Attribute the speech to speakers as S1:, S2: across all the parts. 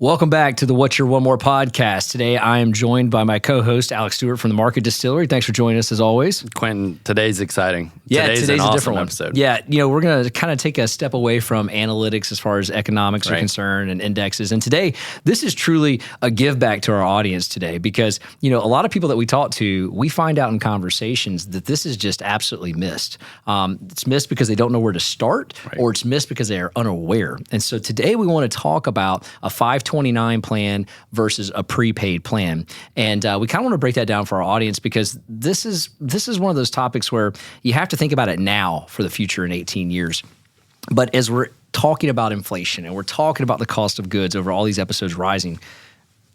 S1: Welcome back to the What's Your One More podcast. Today, I am joined by my co-host, Alex Stewart from the Market Distillery. Thanks for joining us as always.
S2: Quentin, today's exciting.
S1: Yeah, today's
S2: an
S1: a
S2: awesome
S1: different
S2: episode.
S1: one. Yeah, we're going to kind of take a step away from analytics as far as economics are concerned and indexes. And today, this is truly a give back to our audience today because, a lot of people that we talk to, we find out in conversations that this is just absolutely missed. It's missed because they don't know where to start or it's missed because they are unaware. And so today we want to talk about a 529 plan versus a prepaid plan. And we kind of want to break that down for our audience because this is one of those topics where you have to think about it now for the future in 18 years. But as we're talking about inflation and we're talking about the cost of goods over all these episodes rising,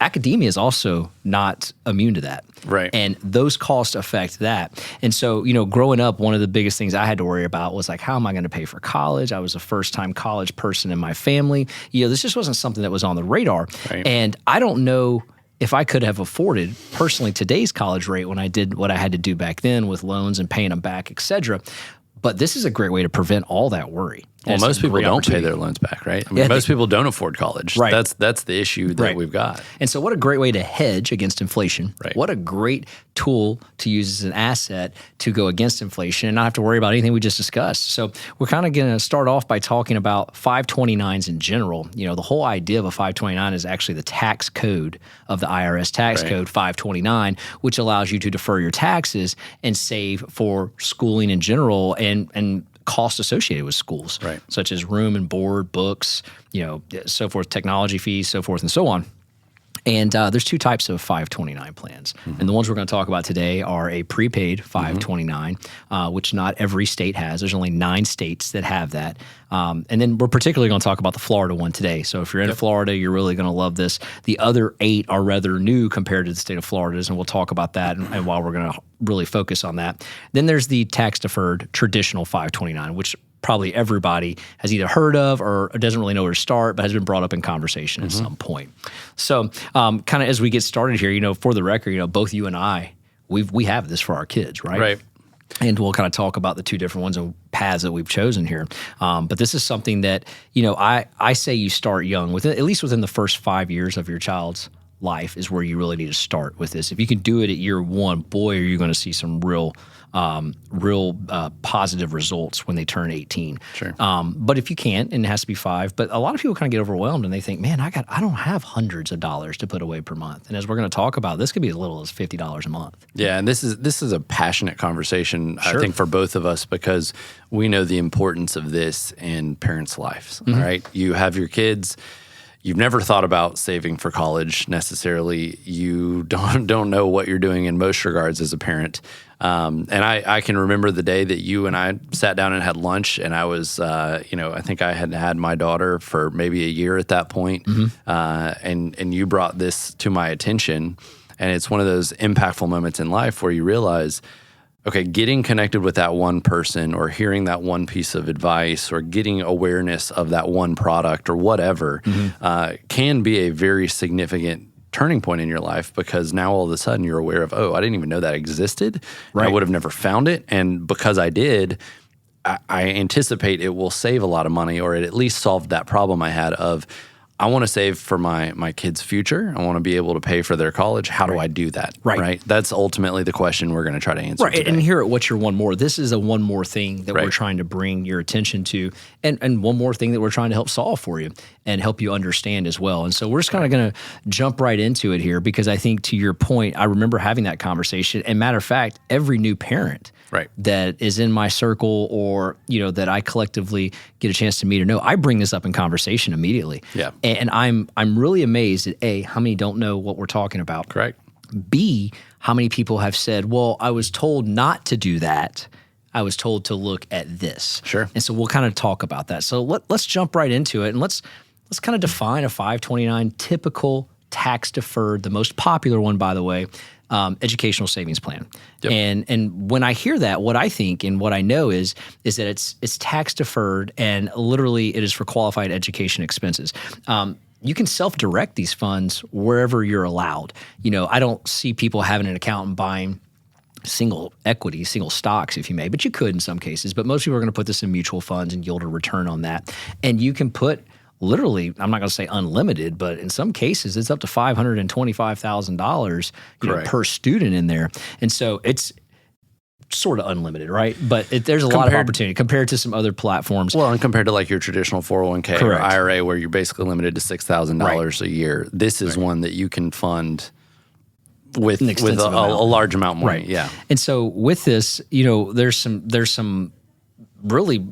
S1: academia is also not immune to that.
S2: Right.
S1: And those costs affect that. And so, growing up, one of the biggest things I had to worry about was like, how am I going to pay for college? I was a first-time college person in my family. This just wasn't something that was on the radar.
S2: Right.
S1: And I don't know if I could have afforded personally today's college rate when I did what I had to do back then with loans and paying them back, et cetera. But this is a great way to prevent all that worry.
S2: Well, most people don't pay their loans back, right? I mean, most people don't afford college.
S1: Right.
S2: That's the issue that we've got.
S1: And so what a great way to hedge against inflation.
S2: Right.
S1: What a great tool to use as an asset to go against inflation and not have to worry about anything we just discussed. So we're kind of going to start off by talking about 529s in general. The whole idea of a 529 is actually the tax code of the IRS tax code 529, which allows you to defer your taxes and save for schooling in general and costs associated with schools, such as room and board, books, so forth, technology fees, so forth and so on. And there's two types of 529 plans. Mm-hmm. And the ones we're going to talk about today are a prepaid 529, which not every state has. There's only 9 states that have that. And then we're particularly going to talk about the Florida one today. So if you're in Florida, you're really going to love this. The other 8 are rather new compared to the state of Florida's, and we'll talk about that and why we're going to really focus on that. Then there's the tax-deferred traditional 529, which probably everybody has either heard of or doesn't really know where to start, but has been brought up in conversation at some point. So kind of as we get started here, for the record, both you and I, we have this for our kids, right?
S2: Right.
S1: And we'll kind of talk about the two different ones and paths that we've chosen here. But this is something that, I say you start young, at least within the first 5 years of your child's life is where you really need to start with this. If you can do it at year 1, boy, are you going to see some real positive results when they turn 18.
S2: Sure.
S1: But if you can't, and it has to be 5, but a lot of people kind of get overwhelmed and they think, man, I don't have hundreds of dollars to put away per month. And as we're going to talk about, this could be as little as $50 a month.
S2: Yeah, and this is a passionate conversation, I think, for both of us because we know the importance of this in parents' lives, right? You have your kids. You've never thought about saving for college necessarily. You don't know what you're doing in most regards as a parent. And I can remember the day that you and I sat down and had lunch, and I was, I think I had my daughter for maybe a year at that point, and you brought this to my attention, and it's one of those impactful moments in life where you realize, okay, getting connected with that one person or hearing that one piece of advice or getting awareness of that one product or whatever can be a very significant turning point in your life because now all of a sudden you're aware of, I didn't even know that existed. Right. I would have never found it. And because I did, I anticipate it will save a lot of money or it at least solved that problem I had of, I want to save for my kids' future. I want to be able to pay for their college. How do I do that? Right. That's ultimately the question we're going to try to answer today.
S1: And here at What's Your One More, this is a one more thing that we're trying to bring your attention to and one more thing that we're trying to help solve for you and help you understand as well. And so we're just kind of going to jump right into it here because I think to your point, I remember having that conversation. And matter of fact, every new parent that is in my circle or, that I collectively get a chance to meet or know, I bring this up in conversation immediately.
S2: Yeah.
S1: And I'm really amazed at A, how many don't know what we're talking about.
S2: Correct.
S1: B, how many people have said, well, I was told not to do that. I was told to look at this.
S2: Sure.
S1: And so we'll kind of talk about that. So let's jump right into it and let's kind of define a 529 typical tax deferred, the most popular one, by the way, educational savings plan. Yep. And when I hear that, what I think and what I know is that it's tax deferred and literally it is for qualified education expenses. you can self-direct these funds wherever you're allowed. I don't see people having an account and buying single equity, single stocks, if you may, but you could in some cases. But most people are going to put this in mutual funds and yield a return on that. And you can put literally, I'm not going to say unlimited, but in some cases it's up to $525,000 per student in there. And so it's sort of unlimited, right? But there's a lot of opportunity compared to some other platforms.
S2: Well, and compared to like your traditional 401k or IRA where you're basically limited to $6,000 a year, this is one that you can fund with a large amount more.
S1: Right. Yeah. And so with this, there's some really,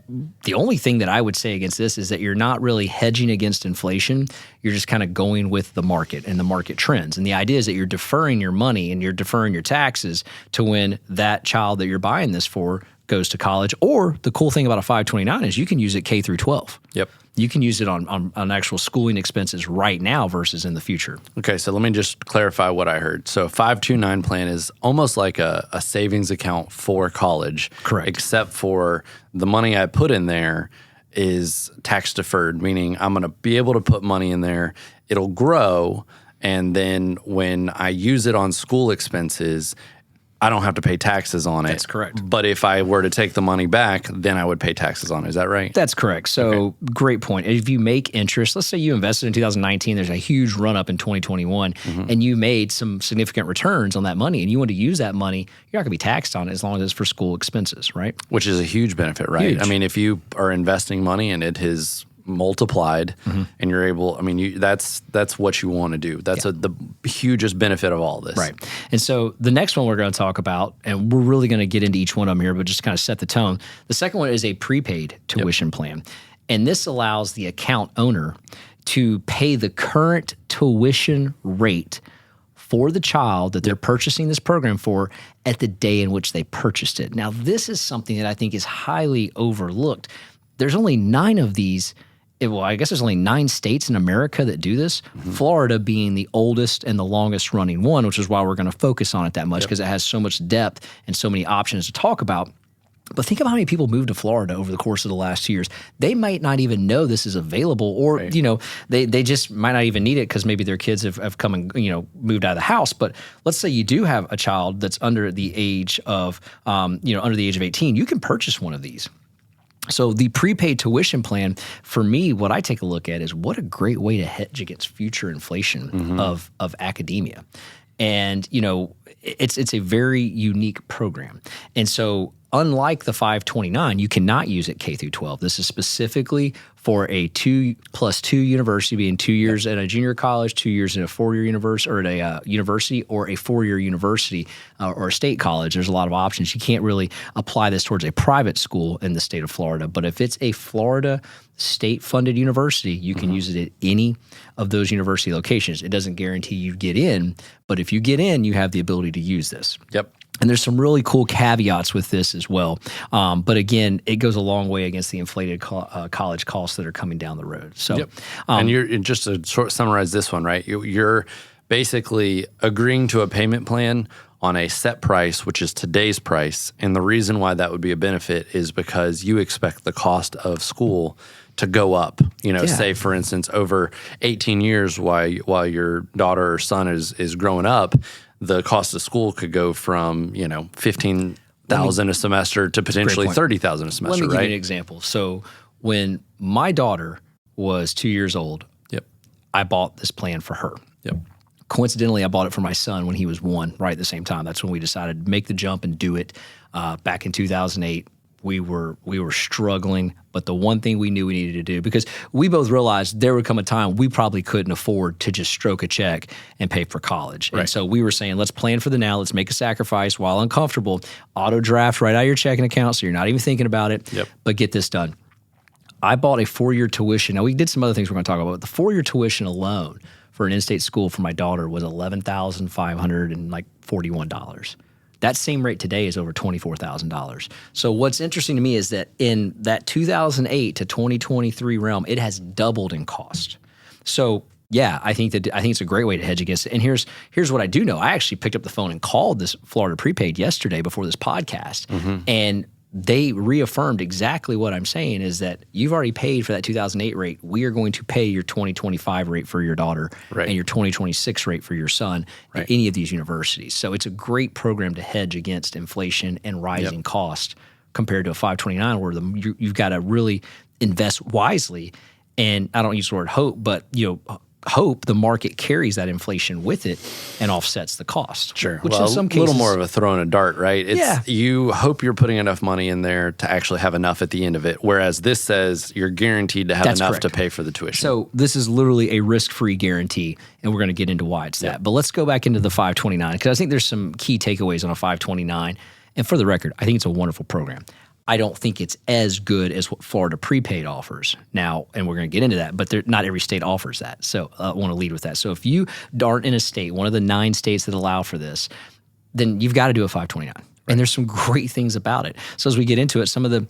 S1: the only thing that I would say against this is that you're not really hedging against inflation. You're just kind of going with the market and the market trends. And the idea is that you're deferring your money and you're deferring your taxes to when that child that you're buying this for goes to college. Or the cool thing about a 529 is you can use it K through 12.
S2: Yep.
S1: You can use it on actual schooling expenses right now versus in the future.
S2: Okay, so let me just clarify what I heard. So 529 plan is almost like a savings account for college.
S1: Correct.
S2: Except for the money I put in there is tax deferred, meaning I'm going to be able to put money in there. It'll grow, and then when I use it on school expenses, I don't have to pay taxes on it.
S1: That's correct.
S2: But if I were to take the money back, then I would pay taxes on it. Is that right?
S1: That's correct. So great point. If you make interest, let's say you invested in 2019, there's a huge run up in 2021, and you made some significant returns on that money, and you want to use that money, you're not going to be taxed on it as long as it's for school expenses, right?
S2: Which is a huge benefit, right?
S1: Huge.
S2: I mean, if you are investing money and it has multiplied and you're able, that's what you want to do. That's the hugest benefit of all this.
S1: Right. And so the next one we're going to talk about, and we're really going to get into each one of them here, but just kind of set the tone. The second one is a prepaid tuition plan. And this allows the account owner to pay the current tuition rate for the child that they're purchasing this program for at the day in which they purchased it. Now, this is something that I think is highly overlooked. There's only 9 of these. Well, I guess there's only 9 states in America that do this, Florida being the oldest and the longest running one, which is why we're going to focus on it that much because it has so much depth and so many options to talk about. But think about how many people moved to Florida over the course of the last 2 years. They might not even know this is available, or they just might not even need it because maybe their kids have come and moved out of the house. But let's say you do have a child that's under the age of 18. You can purchase one of these. So the prepaid tuition plan, for me, what I take a look at is what a great way to hedge against future inflation of academia. And, it's a very unique program. And so unlike the 529, you cannot use it K through 12. This is specifically for a 2+2 university, being 2 years at a junior college, 2 years in a 4-year university, or at a university, or a 4-year university or a state college. There's a lot of options. You can't really apply this towards a private school in the state of Florida. But if it's a Florida state-funded university, you can use it at any of those university locations. It doesn't guarantee you get in, but if you get in, you have the ability to use this.
S2: Yep.
S1: And there's some really cool caveats with this as well. But again, it goes a long way against the inflated college costs that are coming down the road. So,
S2: and just to summarize this one, right? You're basically agreeing to a payment plan on a set price, which is today's price. And the reason why that would be a benefit is because you expect the cost of school to go up. Say for instance, over 18 years while your daughter or son is growing up, the cost of school could go from, $15,000 a semester to potentially $30,000 a semester,
S1: Let me give
S2: right?
S1: you an example. So when my daughter was 2 years old, I bought this plan for her. Coincidentally, I bought it for my son when he was 1, right at the same time. That's when we decided to make the jump and do it. Back in 2008, we were struggling, but the one thing we knew we needed to do, because we both realized there would come a time we probably couldn't afford to just stroke a check and pay for college. Right. And so we were saying, let's plan for the now, let's make a sacrifice while uncomfortable, auto draft right out of your checking account so you're not even thinking about it, but get this done. I bought a 4-year tuition. Now, we did some other things we're going to talk about, but the 4-year tuition alone for an in-state school for my daughter was $11,541. That same rate today is over $24,000. So what's interesting to me is that in that 2008 to 2023 realm, it has doubled in cost. So I think it's a great way to hedge against it. And here's what I do know. I actually picked up the phone and called this Florida Prepaid yesterday before this podcast, and they reaffirmed exactly what I'm saying is that you've already paid for that 2008 rate. We are going to pay your 2025 rate for your daughter and your 2026 rate for your son at any of these universities. So it's a great program to hedge against inflation and rising cost compared to a 529 where you've got to really invest wisely. And I don't use the word hope, but hope the market carries that inflation with it and offsets the cost.
S2: Sure.
S1: Which in some cases,
S2: a little more of a throw in a dart, right? You hope you're putting enough money in there to actually have enough at the end of it. Whereas this says you're guaranteed to have enough to pay for the tuition.
S1: So this is literally a risk-free guarantee, and we're going to get into why it's that. But let's go back into the 529 because I think there's some key takeaways on a 529. And for the record, I think it's a wonderful program. I don't think it's as good as what Florida Prepaid offers now, and we're going to get into that, but not every state offers that. So I want to lead with that. So if you aren't in a state, one of the 9 states that allow for this, then you've got to do a 529. And there's some great things about it. So as we get into it, some of the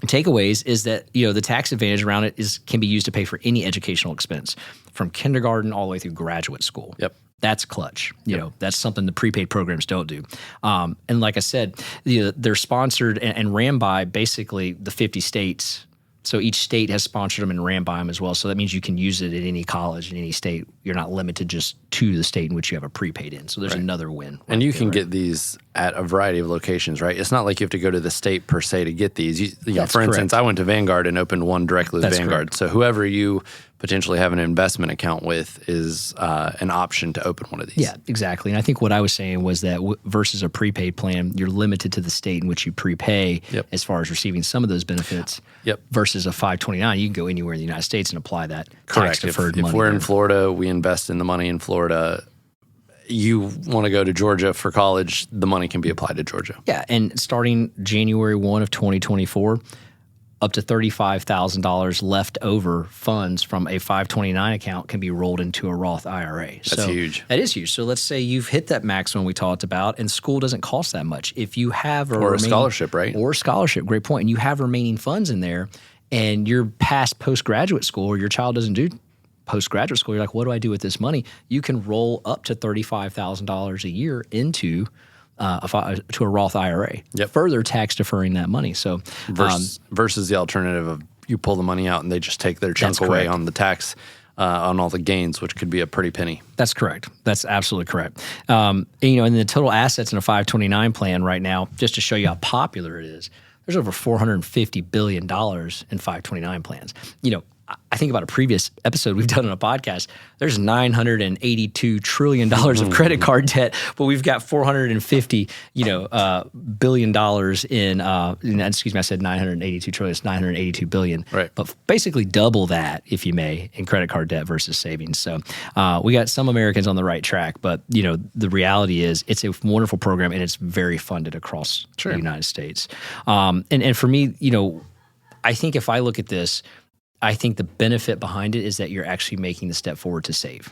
S1: takeaways is that the tax advantage around it can be used to pay for any educational expense from kindergarten all the way through graduate school.
S2: Yep.
S1: That's clutch. That's something the prepaid programs don't do. And like I said, they're sponsored and ran by basically the 50 states. So each state has sponsored them and ran by them as well. So that means you can use it at any college in any state. You're not limited just to the state in which you have a prepaid in. So there's another win.
S2: And you can get these at a variety of locations, right? It's not like you have to go to the state per se to get these. For instance, I went to Vanguard and opened one directly with Vanguard. Correct. So whoever you potentially have an investment account with is an option to open one of these. Yeah,
S1: exactly. And I think what I was saying was that versus a prepaid plan, you're limited to the state in which you prepay as far as receiving some of those benefits. Versus a 529, you can go anywhere in the United States and apply that tax-deferred money.
S2: If we're in Florida, we invest in the money in Florida. You want to go to Georgia for college, the money can be applied to Georgia.
S1: Yeah, and starting January 1 of 2024, up to $35,000 left over funds from a 529 account can be rolled into a Roth IRA.
S2: That's huge.
S1: That is huge. So let's say you've hit that maximum we talked about and school doesn't cost that much. If you have
S2: a scholarship, right?
S1: Or a scholarship, great point. And you have remaining funds in there and you're past postgraduate school or your child doesn't do postgraduate school, you're like, what do I do with this money? You can roll up to $35,000 a year into to a Roth IRA, further tax deferring that money. So
S2: versus the alternative of you pull the money out and they just take their chunk away on the tax on all the gains, which could be a pretty penny.
S1: That's correct. That's absolutely correct. And the total assets in a 529 plan right now, just to show you how popular it is, there's over $450 billion in 529 plans. I think about a previous episode we've done on a podcast. There's $982 trillion of credit card debt, but we've got $450 billion in. Excuse me, I said 982 trillion. It's 982 billion.
S2: Right.
S1: But basically double that, if you may, in credit card debt versus savings. So we got some Americans on the right track, but the reality is it's a wonderful program and it's very funded across the United States. And for me, I think if I look at this. I think the benefit behind it is that you're actually making the step forward to save.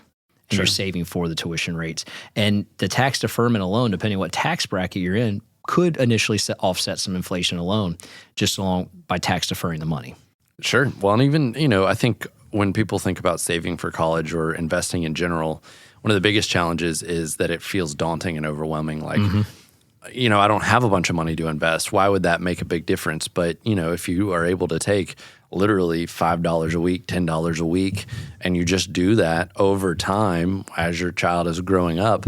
S1: And you're saving for the tuition rates. And the tax deferment alone, depending on what tax bracket you're in, could initially offset some inflation alone, just along by tax deferring the money.
S2: Sure. Well, and even, I think when people think about saving for college or investing in general, one of the biggest challenges is that it feels daunting and overwhelming. Like, I don't have a bunch of money to invest. Why would that make a big difference? But, if you are able to take literally $5 a week, $10 a week, and you just do that over time as your child is growing up,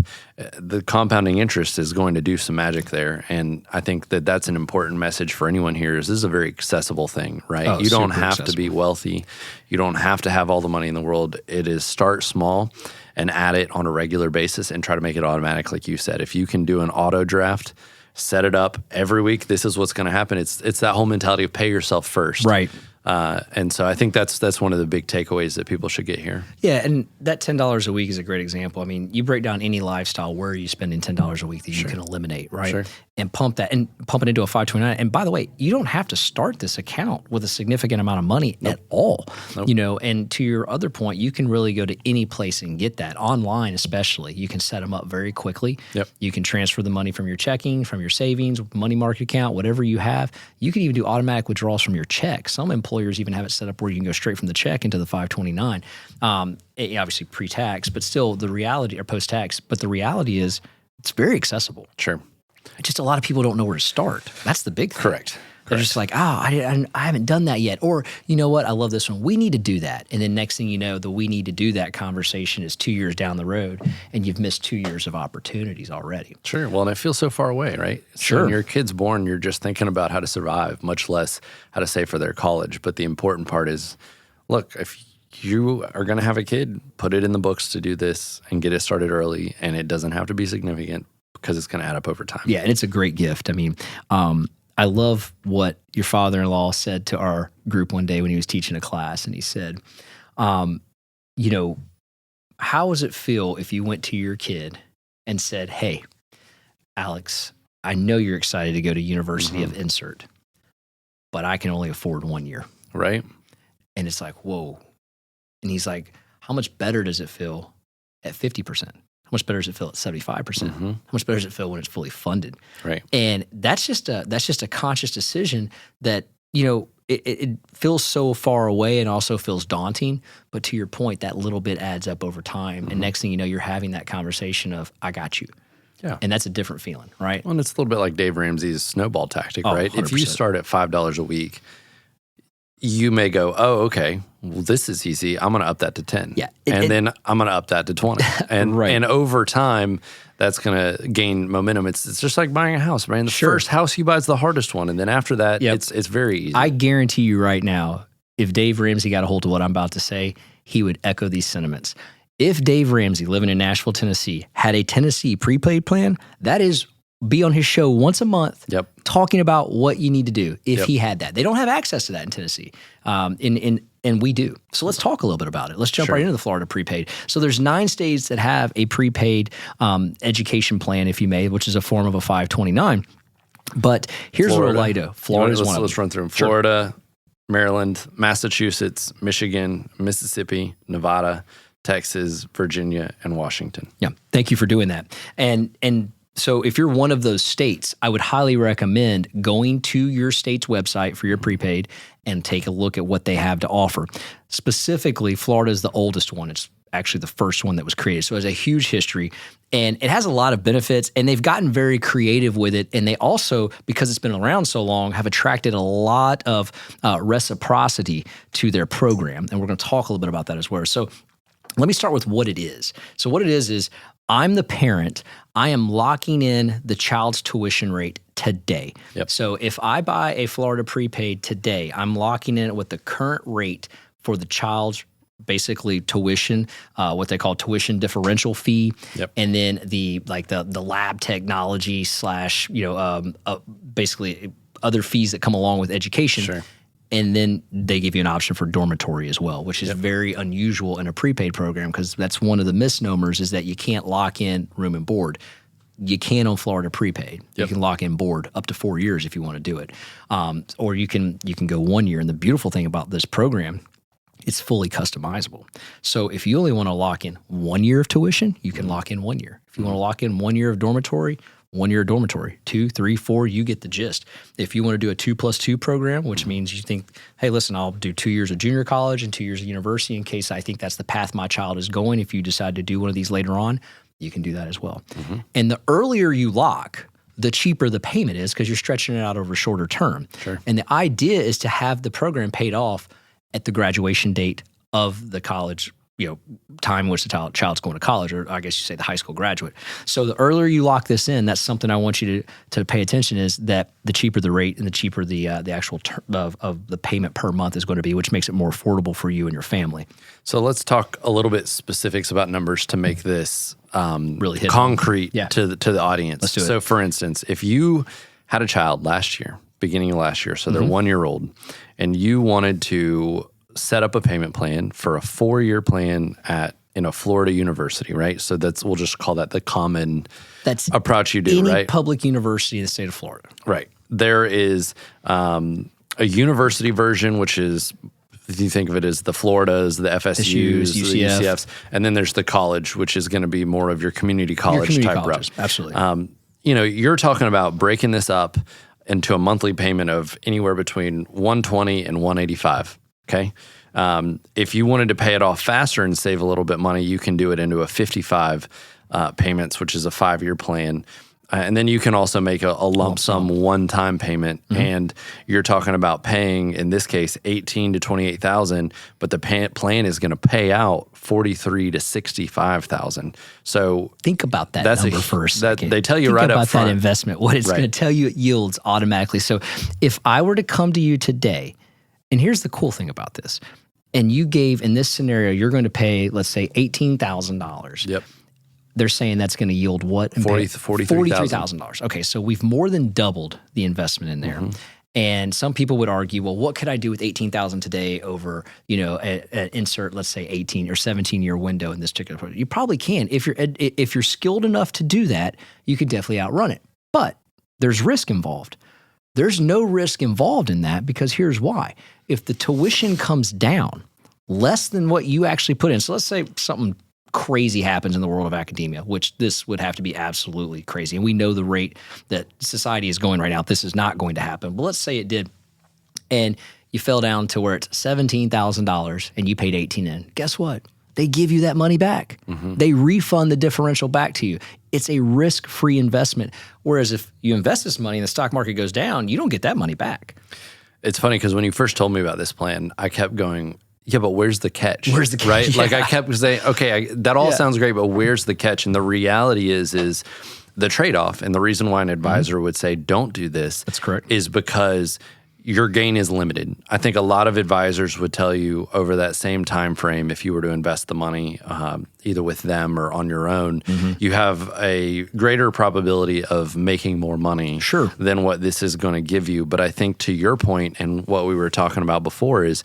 S2: the compounding interest is going to do some magic there. And I think that that's an important message for anyone here is this is a very accessible thing, right? You don't have to be wealthy. You don't have to have all the money in the world. It is start small and add it on a regular basis and try to make it automatic, like you said. If you can do an auto draft, set it up every week, this is what's going to happen. It's that whole mentality of pay yourself first.
S1: Right.
S2: And so I think that's one of the big takeaways that people should get here.
S1: Yeah, and that $10 a week is a great example. I mean, you break down any lifestyle, where are you spending $10 a week that you can eliminate, right?
S2: Sure.
S1: And pump it into a 529. And by the way, you don't have to start this account with a significant amount of money at all. And to your other point, you can really go to any place and get that online, especially. You can set them up very quickly. You can transfer the money from your checking, from your savings, money market account, whatever you have. You can even do automatic withdrawals from your check. Some employers even have it set up where you can go straight from the check into the 529. Obviously pre-tax, but still the reality, or post-tax, but the reality is it's very accessible.
S2: Sure.
S1: Just a lot of people don't know where to start. That's the big thing.
S2: Correct.
S1: They're just like, oh, I haven't done that yet. Or, you know what? I love this one. We need to do that. And then next thing you know, the we need to do that conversation is 2 years down the road, and you've missed 2 years of opportunities already.
S2: Sure. Well, and it feels so far away, right? So when your kid's born, you're just thinking about how to survive, much less how to save for their college. But the important part is, look, if you are going to have a kid, put it in the books to do this and get it started early. And it doesn't have to be significant because it's going to add up over time.
S1: Yeah, and it's a great gift. I mean, I love what your father-in-law said to our group one day when he was teaching a class. And he said, you know, how does it feel if you went to your kid and said, hey, Alex, I know you're excited to go to University of Insert, but I can only afford 1 year.
S2: Right.
S1: And it's like, whoa. And he's like, how much better does it feel at 50%? How much better does it feel at 75%? How much better does it feel when it's fully funded?
S2: Right.
S1: And that's just a conscious decision that, you know, it feels so far away and also feels daunting. But to your point, that little bit adds up over time. And next thing you know, you're having that conversation of, I got you.
S2: Yeah.
S1: And that's a different feeling, right?
S2: Well, and it's a little bit like Dave Ramsey's snowball tactic, right?
S1: 100%.
S2: If you start at $5 a week, you may go, oh, okay, well, this is easy. I'm going to up that to 10.
S1: Yeah.
S2: And then I'm going to up that to 20. And and over time, that's going to gain momentum. It's just like buying a house, man. The first house you buy is the hardest one. And then after that, it's very easy.
S1: I guarantee you right now, if Dave Ramsey got a hold of what I'm about to say, he would echo these sentiments. If Dave Ramsey, living in Nashville, Tennessee, had a Tennessee prepaid plan, that is be on his show once a month talking about what you need to do if he had that. They don't have access to that in Tennessee, and we do. So let's talk a little bit about it. Let's jump right into the Florida Prepaid. So there's 9 states that have a prepaid education plan, if you may, which is a form of a 529. But here's what I'd like to. Florida's one of them.
S2: Let's run through them. Florida, Maryland, Massachusetts, Michigan, Mississippi, Nevada, Texas, Virginia, and Washington.
S1: Yeah, thank you for doing that. And so if you're one of those states, I would highly recommend going to your state's website for your prepaid and take a look at what they have to offer. Specifically, Florida is the oldest one. It's actually the first one that was created. So it has a huge history, and it has a lot of benefits, and they've gotten very creative with it. And they also, because it's been around so long, have attracted a lot of reciprocity to their program. And we're going to talk a little bit about that as well. So let me start with what it is. So what it is I'm the parent. I am locking in the child's tuition rate today. So if I buy a Florida prepaid today, I'm locking in what the current rate for the child's basically tuition, what they call tuition differential fee, and then the lab technology / basically other fees that come along with education. And then they give you an option for dormitory as well, which is very unusual in a prepaid program, because that's one of the misnomers is that you can't lock in room and board. You can on Florida Prepaid. You can lock in board up to 4 years if you want to do it. Or you can go 1 year. And the beautiful thing about this program, it's fully customizable. So if you only want to lock in 1 year of tuition, you can lock in 1 year. If you want to lock in 1 year of dormitory, 1 year of dormitory, 2, 3, 4, you get the gist. If you want to do a 2+2 program, which means you think, hey, listen, I'll do 2 years of junior college and 2 years of university in case I think that's the path my child is going. If you decide to do one of these later on, you can do that as well. And the earlier you lock, the cheaper the payment is, because you're stretching it out over a shorter term. And the idea is to have the program paid off at the graduation date of the college time in which the child's going to college, or I guess you say the high school graduate. So the earlier you lock this in, that's something I want you to pay attention, is that the cheaper the rate and the cheaper the actual term of the payment per month is going to be, which makes it more affordable for you and your family.
S2: So let's talk a little bit specifics about numbers to make this
S1: really
S2: concrete to the audience.
S1: Let's do it.
S2: So for instance, if you had a child beginning of last year, so they're 1 year old, and you wanted to set up a payment plan for a 4-year plan in a Florida university, right? So we'll just call that the common approach you do,
S1: any
S2: right?
S1: Public university in the state of Florida.
S2: Right. There is a university version, which is, if you think of it as the Floridas, the FSUs, the UCFs, and then there's the college, which is going to be more of your community college type route.
S1: Absolutely.
S2: You're talking about breaking this up into a monthly payment of anywhere between $120 and $185. Okay. If you wanted to pay it off faster and save a little bit money, you can do it into a 55 payments, which is a 5-year plan. And then you can also make a lump sum one-time payment, and you're talking about paying, in this case, $18,000 to $28,000, but the plan is going to pay out $43,000 to $65,000. So
S1: think about that number for a second.
S2: They tell you
S1: think
S2: right
S1: about
S2: up front
S1: that investment, what it's going to tell you it yields automatically. So if I were to come to you today, and here's the cool thing about this, and you gave, in this scenario, you're going to pay, let's say, $18,000.
S2: Yep.
S1: They're saying that's going to yield what?
S2: $43,000.
S1: Okay, so we've more than doubled the investment in there. And some people would argue, well, what could I do with $18,000 today over, an insert, let's say 18 or 17-year window in this particular project? You probably can. If you're skilled enough to do that, you could definitely outrun it. But there's risk involved. There's no risk involved in that, because here's why. If the tuition comes down less than what you actually put in, so let's say something crazy happens in the world of academia, which this would have to be absolutely crazy. And we know the rate that society is going right now. This is not going to happen. But let's say it did, and you fell down to where it's $17,000 and you paid $18,000 in. Guess what? They give you that money back. They refund the differential back to you. It's a risk-free investment. Whereas if you invest this money and the stock market goes down, you don't get that money back.
S2: It's funny because when you first told me about this plan, I kept going, yeah, but where's the catch?
S1: Where's the catch?
S2: Right?
S1: Yeah.
S2: Like I kept saying, okay, that all sounds great, but where's the catch? And the reality is the trade-off, and the reason why an advisor would say don't do this.
S1: That's correct.
S2: Is because your gain is limited. I think a lot of advisors would tell you over that same time frame, if you were to invest the money either with them or on your own, you have a greater probability of making more money than what this is going to give you. But I think to your point and what we were talking about before is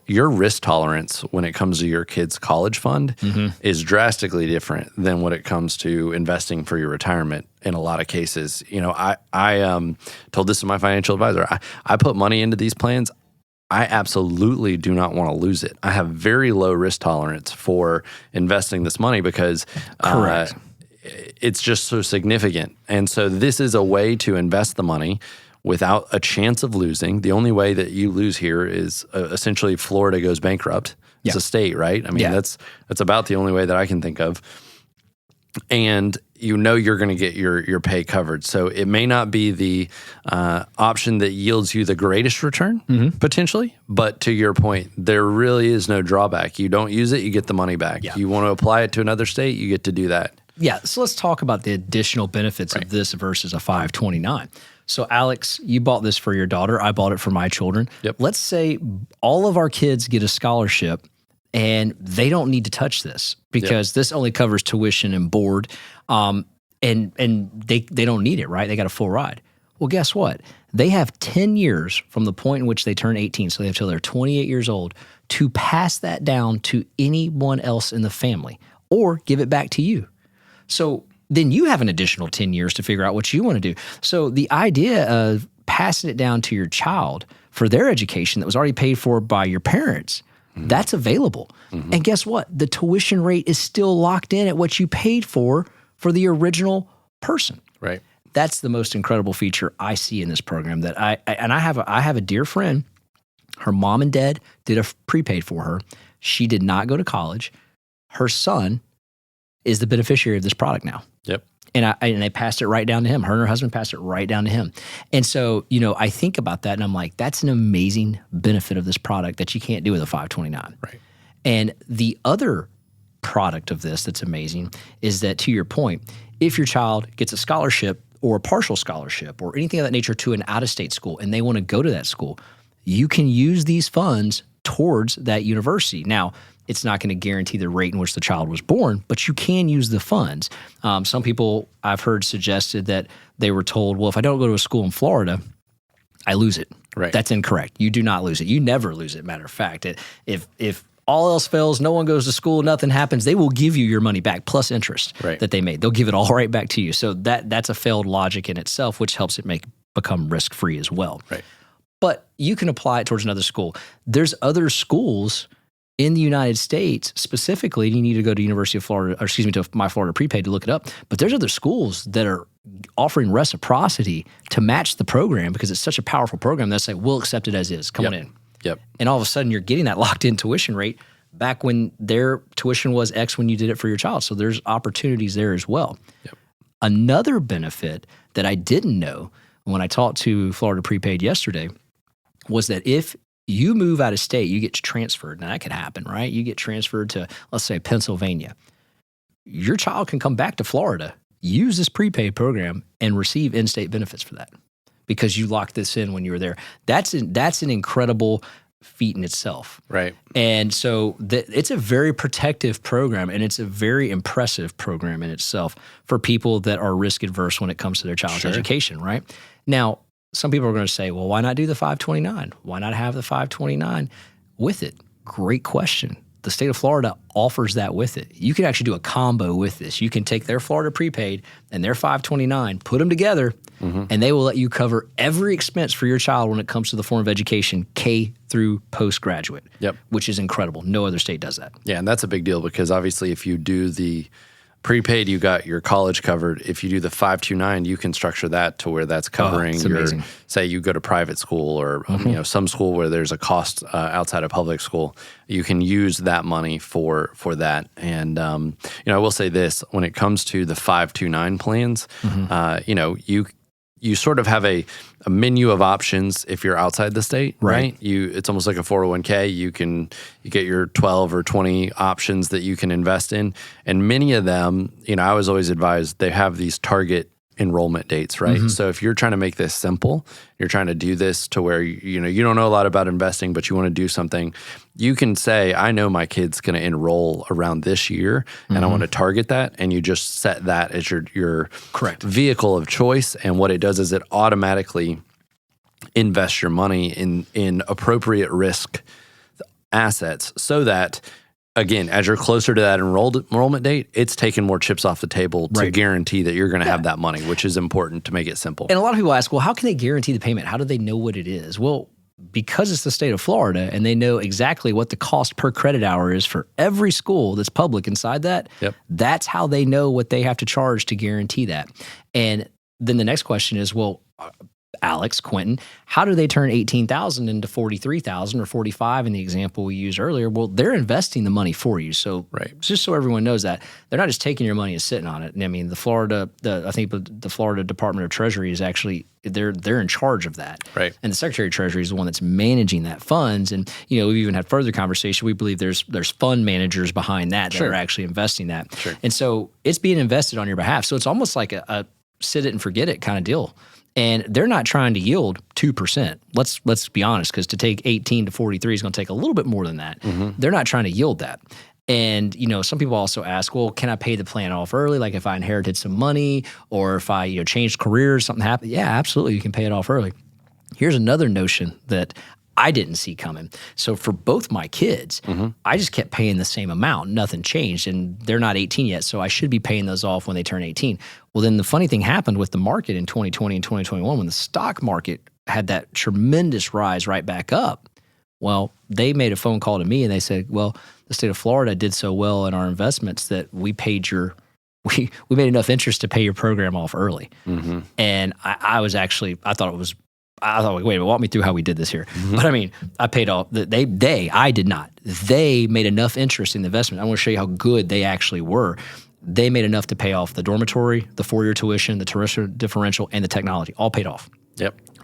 S2: your risk tolerance when it comes to your kid's college fund is drastically different than when it comes to investing for your retirement in a lot of cases. I told this to my financial advisor. I put money into these plans. I absolutely do not want to lose it. I have very low risk tolerance for investing this money because it's just so significant. And so this is a way to invest the money without a chance of losing. The only way that you lose here is essentially Florida goes bankrupt. It's a state, right? I mean, that's about the only way that I can think of. And you're going to get your pay covered. So it may not be the option that yields you the greatest return, potentially. But to your point, there really is no drawback. You don't use it, you get the money back. You want to apply it to another state, you get to do that.
S1: Yeah, so let's talk about the additional benefits of this versus a 529. So Alex, you bought this for your daughter. I bought it for my children.
S2: Yep.
S1: Let's say all of our kids get a scholarship and they don't need to touch this because this only covers tuition and board, and they don't need it, right? They got a full ride. Well, guess what? They have 10 years from the point in which they turn 18, so they have till they're 28 years old, to pass that down to anyone else in the family or give it back to you. So then you have an additional 10 years to figure out what you want to do. So the idea of passing it down to your child for their education that was already paid for by your parents, that's available. And guess what? The tuition rate is still locked in at what you paid for the original person.
S2: Right.
S1: That's the most incredible feature I see in this program. That I have a dear friend. Her mom and dad did a prepaid for her. She did not go to college. Her son is the beneficiary of this product now.
S2: Yep.
S1: And they passed it right down to him. Her and her husband passed it right down to him. And so, I think about that and I'm like, that's an amazing benefit of this product that you can't do with a 529.
S2: Right.
S1: And the other product of this that's amazing is that, to your point, if your child gets a scholarship or a partial scholarship or anything of that nature to an out-of-state school and they want to go to that school, you can use these funds towards that university. Now, it's not going to guarantee the rate in which the child was born, but you can use the funds. Some people I've heard suggested that they were told, well, if I don't go to a school in Florida, I lose it.
S2: Right.
S1: That's incorrect. You do not lose it. You never lose it, matter of fact. If all else fails, no one goes to school, nothing happens, they will give you your money back plus interest that they made. They'll give it all right back to you. So that's a failed logic in itself, which helps it become risk-free as well.
S2: Right.
S1: But you can apply it towards another school. There's other schools in the United States, specifically, you need to go to University of Florida, or to My Florida Prepaid to look it up. But there's other schools that are offering reciprocity to match the program because it's such a powerful program that say, we'll accept it as is. Come on in.
S2: Yep.
S1: And all of a sudden, you're getting that locked-in tuition rate back when their tuition was X when you did it for your child. So there's opportunities there as well.
S2: Yep.
S1: Another benefit that I didn't know when I talked to Florida Prepaid yesterday was that if you move out of state, you get transferred. Now that could happen, right? You get transferred to, let's say, Pennsylvania. Your child can come back to Florida, use this prepaid program, and receive in-state benefits for that because you locked this in when you were there. That's an incredible feat in itself.
S2: Right.
S1: And so it's a very protective program, and it's a very impressive program in itself for people that are risk adverse when it comes to their child's education, right? Now, some people are going to say, well, why not do the 529? Why not have the 529 with it? Great question. The state of Florida offers that with it. You can actually do a combo with this. You can take their Florida Prepaid and their 529, put them together, and they will let you cover every expense for your child when it comes to the form of education, K through postgraduate, which is incredible. No other state does that.
S2: Yeah, and that's a big deal because obviously if you do the prepaid, you got your college covered. If you do the 529, you can structure that to where that's covering your, say you go to private school or some school where there's a cost outside of public school, you can use that money for that. And I will say this, when it comes to the 529 plans, you sort of have a menu of options if you're outside the state, right? It's almost like a 401k. You get your 12 or 20 options that you can invest in. And many of them, I was always advised they have these target enrollment dates, right? So if you're trying to make this simple, you're trying to do this to where you don't know a lot about investing, but you want to do something, you can say, I know my kid's going to enroll around this year and I want to target that, and you just set that as your
S1: correct
S2: vehicle of choice. And what it does is it automatically invests your money in appropriate risk assets so that, again, as you're closer to that enrollment date, it's taking more chips off the table to guarantee that you're going to have that money, which is important to make it simple.
S1: And a lot of people ask, well, how can they guarantee the payment? How do they know what it is? Well, because it's the state of Florida and they know exactly what the cost per credit hour is for every school that's public inside that, that's how they know what they have to charge to guarantee that. And then the next question is, well, Alex, Quentin, how do they turn $18,000 into $43,000 or $45 in the example we used earlier? Well, they're investing the money for you. So just so everyone knows that, they're not just taking your money and sitting on it. And I mean, I think the Florida Department of Treasury is actually, they're in charge of that.
S2: Right.
S1: And the Secretary of Treasury is the one that's managing that funds. And, we've even had further conversation. We believe there's fund managers behind that are actually investing that. And so it's being invested on your behalf. So it's almost like a sit it and forget it kind of deal. And they're not trying to yield 2%. Let's be honest, because to take 18 to 43 is going to take a little bit more than that. They're not trying to yield that. And, some people also ask, well, can I pay the plan off early? Like if I inherited some money or if I, changed careers, something happened. Yeah, absolutely. You can pay it off early. Here's another notion that I didn't see coming. So for both my kids, I just kept paying the same amount. Nothing changed. And they're not 18 yet, so I should be paying those off when they turn 18. Well, then the funny thing happened with the market in 2020 and 2021 when the stock market had that tremendous rise right back up. Well, they made a phone call to me and they said, well, the state of Florida did so well in our investments that we paid we made enough interest to pay your program off early. And I thought, wait, walk me through how we did this here. But I mean, I paid off. I did not. They made enough interest in the investment. I want to show you how good they actually were. They made enough to pay off the dormitory, the 4-year tuition, the tuition differential, and the technology. All paid off.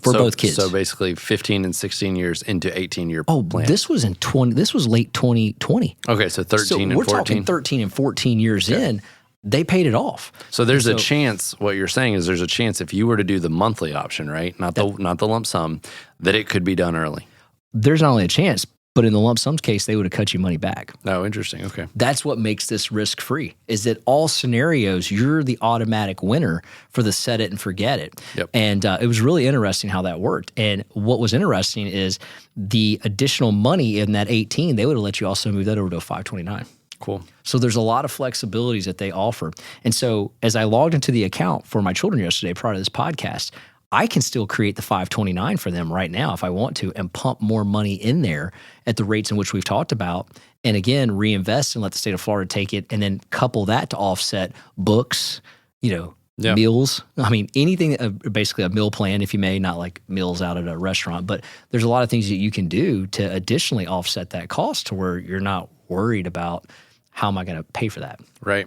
S1: For both kids.
S2: So basically 15 and 16 years into 18-year plan.
S1: This was this was late 2020.
S2: Okay, so 13 and 14.
S1: We're talking 13 and 14 years in. They paid it off.
S2: So there's a chance, what you're saying is there's a chance if you were to do the monthly option, right? Not the lump sum, that it could be done early.
S1: There's not only a chance, but in the lump sum case, they would have cut you money back.
S2: Oh, interesting. Okay.
S1: That's what makes this risk-free, is that all scenarios, you're the automatic winner for the set it and forget it. And it was really interesting how that worked. And what was interesting is the additional money in that 18, they would have let you also move that over to a 529.
S2: Cool.
S1: So there's a lot of flexibilities that they offer. And so as I logged into the account for my children yesterday prior to this podcast, I can still create the 529 for them right now if I want to and pump more money in there at the rates in which we've talked about. And again, reinvest and let the state of Florida take it and then couple that to offset books, meals. I mean, anything, basically a meal plan, if you may, not like meals out at a restaurant, but there's a lot of things that you can do to additionally offset that cost to where you're not worried about how am I going to pay for that?
S2: Right.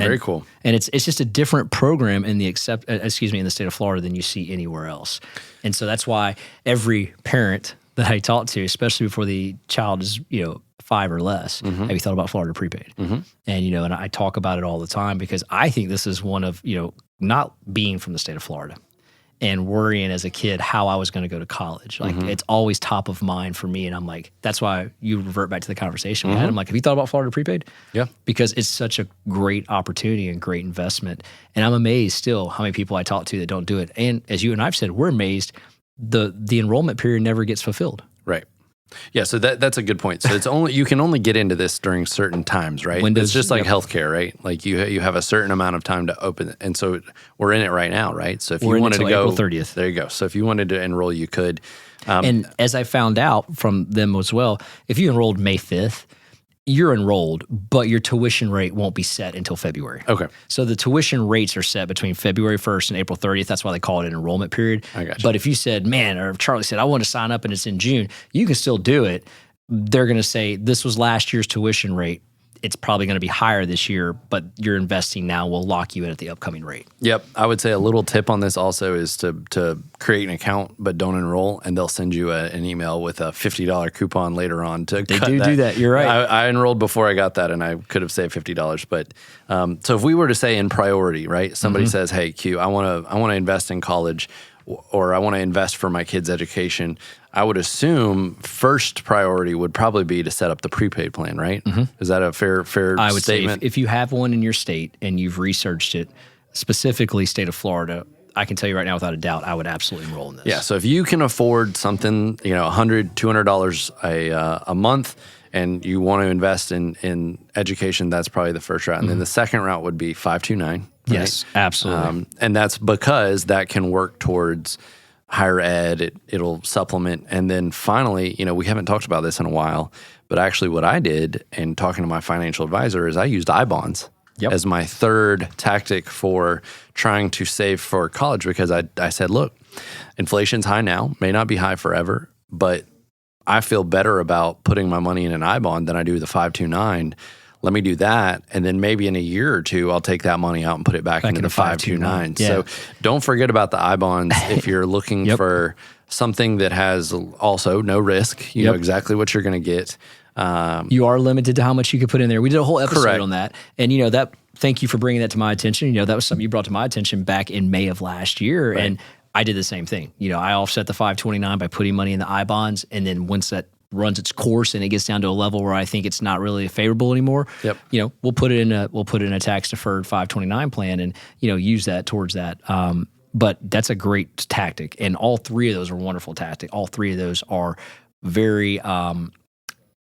S2: Very cool.
S1: And it's just a different program in the in the state of Florida than you see anywhere else. And so that's why every parent that I talk to, especially before the child is, 5 or less, have you thought about Florida Prepaid? And, and I talk about it all the time because I think this is one of, not being from the state of Florida and worrying as a kid how I was going to go to college. Like it's always top of mind for me. And I'm like, that's why you revert back to the conversation we had. I'm like, have you thought about Florida Prepaid?
S2: Yeah.
S1: Because it's such a great opportunity and great investment. And I'm amazed still how many people I talk to that don't do it. And as you and I've said, we're amazed the enrollment period never gets fulfilled.
S2: Right. Yeah, so that's a good point. So it's you can only get into this during certain times, right? It's just like healthcare, right? Like you have a certain amount of time to open it. And so we're in it right now, right? So if you wanted to go
S1: April 30th.
S2: There you go. So if you wanted to enroll, you could.
S1: And as I found out from them as well, if you enrolled May 5th, you're enrolled, but your tuition rate won't be set until February.
S2: Okay.
S1: So the tuition rates are set between February 1st and April 30th. That's why they call it an enrollment period.
S2: I got you.
S1: But if you said, man, or if Charlie said, I want to sign up and it's in June, you can still do it. They're going to say, this was last year's tuition rate. It's probably going to be higher this year, but you're investing now will lock you in at the upcoming rate.
S2: Yep. I would say a little tip on this also is to create an account, but don't enroll, and they'll send you an email with a $50 coupon later on to
S1: They
S2: cut
S1: do
S2: that.
S1: do that. You're right.
S2: I enrolled before I got that, and I could have saved $50. But so if we were to say in priority, right? Somebody says, "Hey, Q, I want to invest in college, or I want to invest for my kids' education." I would assume first priority would probably be to set up the prepaid plan, right? Is that a fair
S1: I would
S2: statement?
S1: say if you have one in your state and you've researched it, specifically state of Florida, I can tell you right now without a doubt, I would absolutely enroll in this.
S2: Yeah, so if you can afford something, $100, $200 a month, and you want to invest in education, that's probably the first route. And then the second route would be 529. Right?
S1: Yes, absolutely.
S2: And that's because that can work towards higher ed, it'll supplement. And then finally, we haven't talked about this in a while, but actually what I did in talking to my financial advisor is I used I-bonds as my third tactic for trying to save for college, because I said, look, inflation's high now, may not be high forever, but I feel better about putting my money in an I-bond than I do the 529. Let me do that, and then maybe in a year or two, I'll take that money out and put it back into the 529.
S1: Yeah.
S2: So don't forget about the I-bonds if you're looking for something that has also no risk. You know exactly what you're going to get.
S1: You are limited to how much you can put in there. We did a whole episode on that, and that. Thank you for bringing that to my attention. That was something you brought to my attention back in May of last year, and I did the same thing. I offset the 529 by putting money in the I-bonds, and then once that runs its course and it gets down to a level where I think it's not really favorable anymore, we'll put it in a tax-deferred 529 plan and use that towards that. But that's a great tactic, and all three of those are wonderful tactics. All three of those are very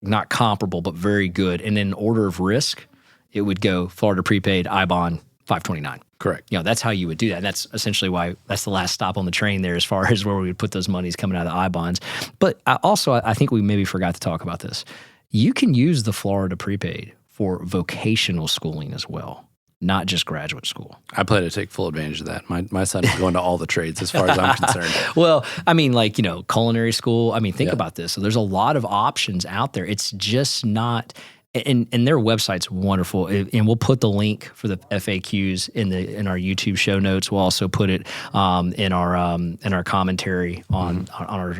S1: not comparable, but very good. And in order of risk, it would go Florida Prepaid, I-bond, 529.
S2: Correct.
S1: That's how you would do that. And that's essentially why that's the last stop on the train there as far as where we would put those monies coming out of the I-bonds. But I think we maybe forgot to talk about this. You can use the Florida Prepaid for vocational schooling as well, not just graduate school.
S2: I plan to take full advantage of that. My son is going to all the trades as far as I'm concerned.
S1: Well, I mean, culinary school. I mean, think about this. So there's a lot of options out there. It's just not... And their website's wonderful, and we'll put the link for the FAQs in our YouTube show notes. We'll also put it in our commentary on our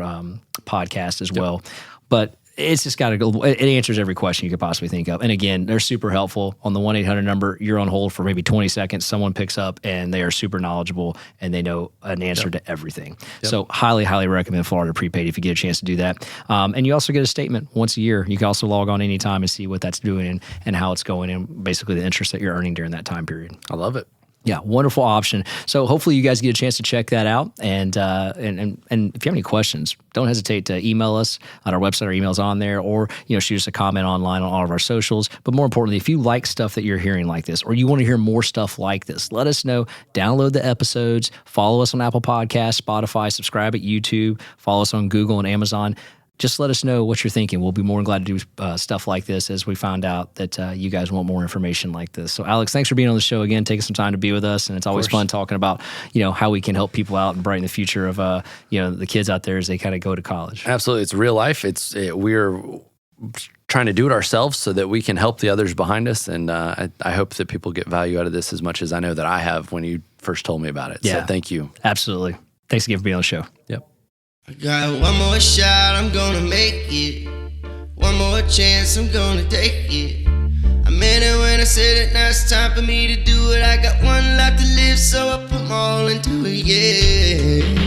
S1: podcast as well. But it's just got to go. It answers every question you could possibly think of. And again, they're super helpful. On the 1-800 number, you're on hold for maybe 20 seconds. Someone picks up, and they are super knowledgeable, and they know an answer to everything. So highly, highly recommend Florida Prepaid if you get a chance to do that. And you also get a statement once a year. You can also log on anytime and see what that's doing and how it's going, and basically the interest that you're earning during that time period.
S2: I love it.
S1: Yeah, wonderful option. So hopefully you guys get a chance to check that out. And if you have any questions, don't hesitate to email us on our website. Our email's on there, or shoot us a comment online on all of our socials. But more importantly, if you like stuff that you're hearing like this, or you want to hear more stuff like this, let us know. Download the episodes. Follow us on Apple Podcasts, Spotify. Subscribe at YouTube. Follow us on Google and Amazon. Just let us know what you're thinking. We'll be more than glad to do stuff like this as we find out that you guys want more information like this. So, Alex, thanks for being on the show again, taking some time to be with us. And it's always fun talking about, how we can help people out and brighten the future of, the kids out there as they kind of go to college.
S2: Absolutely. It's real life. We're trying to do it ourselves so that we can help the others behind us. And I hope that people get value out of this as much as I know that I have when you first told me about it.
S1: Yeah.
S2: So thank you.
S1: Absolutely. Thanks again for being on the show.
S2: Yep.
S3: I got one more shot, I'm gonna make it. One more chance, I'm gonna take it. I meant it when I said it, now it's time for me to do it. I got one life to live, so I put my all into it, yeah.